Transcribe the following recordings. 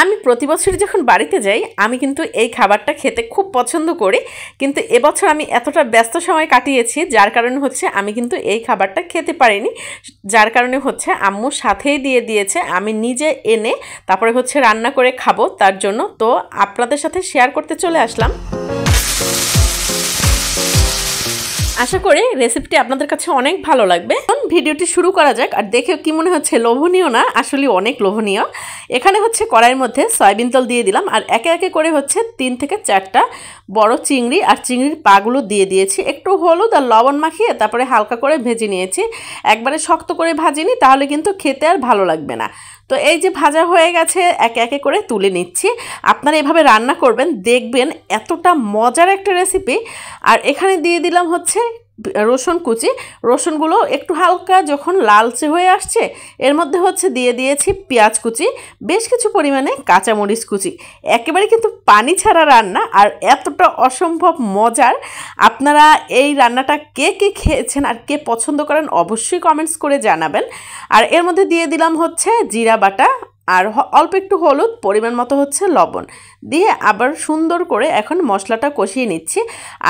আমি প্রতি বছর যখন বাড়িতে যাই আমি কিন্তু এই খাবারটা খেতে খুব পছন্দ করি, কিন্তু এবছর আমি এতটা ব্যস্ত সময় কাটিয়েছি যার কারণে হচ্ছে আমি কিন্তু এই খাবারটা খেতে পারিনি, যার কারণে হচ্ছে আম্মু সাথেই দিয়ে দিয়েছে, আমি নিজে এনে তারপরে হচ্ছে রান্না করে খাবো তার জন্য। তো আপনাদের সাথে শেয়ার করতে চলে আসলাম। আশা করি রেসিপিটি আপনাদের কাছে অনেক ভালো লাগবে। এখন ভিডিওটি শুরু করা যাক। আর দেখে কি মনে হচ্ছে লোভনীয় না, আসলে অনেক লোভনীয়। এখানে হচ্ছে কড়াইয়ের মধ্যে সয়াবিন তেল দিয়ে দিলাম আর একে একে করে হচ্ছে 3 থেকে 4টা বড় চিংড়ি আর চিংড়ির পাগুলো দিয়ে দিয়েছি। একটু হলুদ আর লবণ মাখিয়ে তারপরে হালকা করে ভেজে নিয়েছি, একবারে শক্ত করে ভাজিনি, তাহলে কিন্তু খেতে আর ভালো লাগবে না। তো এই যে ভাজা হয়ে গেছে একে একে করে তুলে নিচ্ছি। আপনারা এভাবে রান্না করবেন, দেখবেন এতটা মজার একটা রেসিপি। আর এখানে দিয়ে দিলাম হচ্ছে রসুন কুচি। রসুনগুলো একটু হালকা যখন লালচে হয়ে আসছে এর মধ্যে হচ্ছে দিয়ে দিয়েছি পেঁয়াজ কুচি, বেশ কিছু পরিমাণে কাঁচামরিচ কুচি। একেবারে কিন্তু পানি ছাড়া রান্না আর এতটা অসম্ভব মজার। আপনারা এই রান্নাটা কে কে খেয়েছেন আর কে পছন্দ করেন অবশ্যই কমেন্টস করে জানাবেন। আর এর মধ্যে দিয়ে দিলাম হচ্ছে জিরা বাটা আর অল্প একটু হলুদ, পরিমাণ মতো হচ্ছে লবণ দিয়ে আবার সুন্দর করে এখন মশলাটা কষিয়ে নিচ্ছি।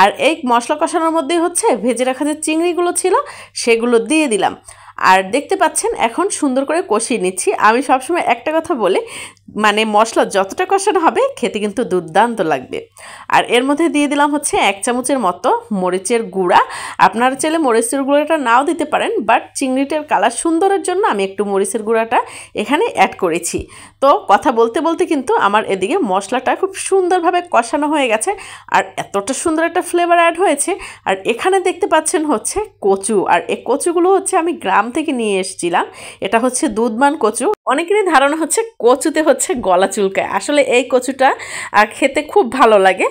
আর এই মশলা কষানোর মধ্যেই হচ্ছে ভেজে রাখা যে চিংড়িগুলো ছিল সেগুলো দিয়ে দিলাম। আর দেখতে পাচ্ছেন এখন সুন্দর করে কষিয়ে নিচ্ছি। আমি সবসময় একটা কথা বলি, মানে মশলা যতটা কষানো হবে খেতে কিন্তু দুর্দান্ত লাগবে। আর এর মধ্যে দিয়ে দিলাম হচ্ছে 1 চামচের মতো মরিচের গুঁড়া। আপনারা চাইলে মরিচের গুঁড়াটা নাও দিতে পারেন, বাট চিংড়িটার কালার সুন্দরের জন্য আমি একটু মরিচের গুঁড়াটা এখানে অ্যাড করেছি। তো কথা বলতে বলতে কিন্তু আমার এদিকে মশলাটা খুব সুন্দরভাবে কষানো হয়ে গেছে আর এতটা সুন্দর একটা ফ্লেভার অ্যাড হয়েছে। আর এখানে দেখতে পাচ্ছেন হচ্ছে কচু, আর এই কচুগুলো হচ্ছে আমি গ্রাম থেকে নিয়ে এসেছিলাম। এটা হচ্ছে দুধমান কচু। অনেকেরই ধারণা হচ্ছে কচুতে হচ্ছে গলা চুলকায়, আসলে এই কচুটা খেতে খুব ভালো লাগে।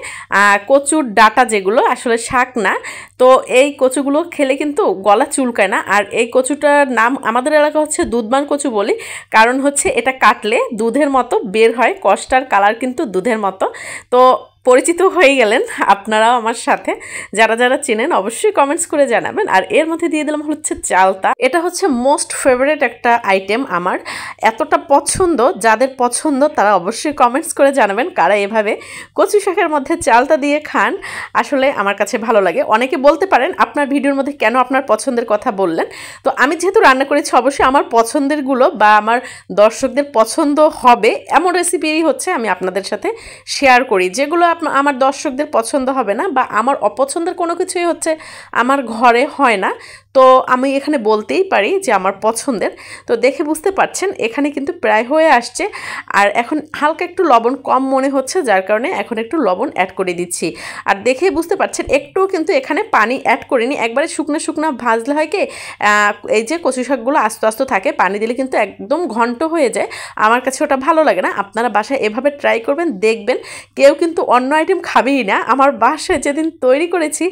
কচুর ডাটা যেগুলো আসলে শাক না, তো এই কচুগুলো খেলে কিন্তু গলা চুলকায় না। আর এই কচুটার নাম আমাদের এলাকা হচ্ছে দুধমান কচু বলি, কারণ হচ্ছে এটা কাটলে দুধের মতো বের হয়, কষ্টার কালার কিন্তু দুধের মতো। তো পরিচিত হয়ে গেলেন আপনারাও আমার সাথে, যারা যারা চেনেন অবশ্যই কমেন্টস করে জানাবেন। আর এর মধ্যে দিয়ে দিলাম হচ্ছে চালতা। এটা হচ্ছে মোস্ট ফেভারিট একটা আইটেম আমার, এতটা পছন্দ, যাদের পছন্দ তারা অবশ্যই কমেন্টস করে জানাবেন কারা এভাবে কচু শাকের মধ্যে চালতা দিয়ে খান। আসলে আমার কাছে ভালো লাগে। অনেকে বলতে পারেন আপনার ভিডিওর মধ্যে কেন আপনার পছন্দের কথা বললেন, তো আমি যেহেতু রান্না করেছি অবশ্যই আমার পছন্দেরগুলো বা আমার দর্শকদের পছন্দ হবে এমন রেসিপিই হচ্ছে আমি আপনাদের সাথে শেয়ার করি। যেগুলো আমার দর্শকদের পছন্দ হবে না বা আমার অপছন্দের কোনো কিছুই হচ্ছে আমার ঘরে হয় না, তো আমি এখানে বলতেই পারি যে আমার পছন্দের। তো দেখে বুঝতে পারছেন এখানে কিন্তু প্রায় হয়ে আসছে। আর এখন হালকা একটু লবণ কম মনে হচ্ছে, যার কারণে এখন একটু লবণ অ্যাড করে দিচ্ছি। আর দেখেই বুঝতে পারছেন একটু কিন্তু এখানে পানি অ্যাড করিনি, একবারে শুকনো শুকনো ভাজলে হয় কি এই যে কচু শাকগুলো আস্তে আস্তে থাকে, পানি দিলে কিন্তু একদম ঘন্ট হয়ে যায়। আমার কাছে ওটা ভালো লাগে না। আপনারা বাসায় এভাবে ট্রাই করবেন, দেখবেন কেউ কিন্তু অন্য আইটেম খাবেই না। আমার বাসায় যেদিন তৈরি করেছি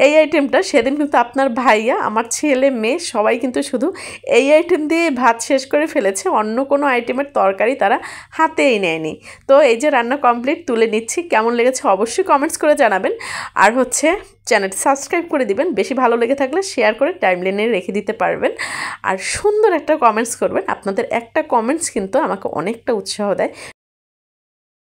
এই আইটেমটা সেদিন কিন্তু আপনার ভাইয়া, আমার ছেলে মেয়ে সবাই কিন্তু শুধু এই আইটেম দিয়ে ভাত শেষ করে ফেলেছে, অন্য কোনো আইটেমের তরকারি তারা হাতেই নেয়নি। তো এই যে রান্না কমপ্লিট, তুলে নিচ্ছি। কেমন লেগেছে অবশ্যই কমেন্টস করে জানাবেন। আর হচ্ছে চ্যানেলটি সাবস্ক্রাইব করে দিবেন, বেশি ভালো লেগে থাকলে শেয়ার করে টাইমলাইনে রেখে দিতে পারবেন। আর সুন্দর একটা কমেন্টস করবেন, আপনাদের একটা কমেন্টস কিন্তু আমাকে অনেকটা উৎসাহ দেয়।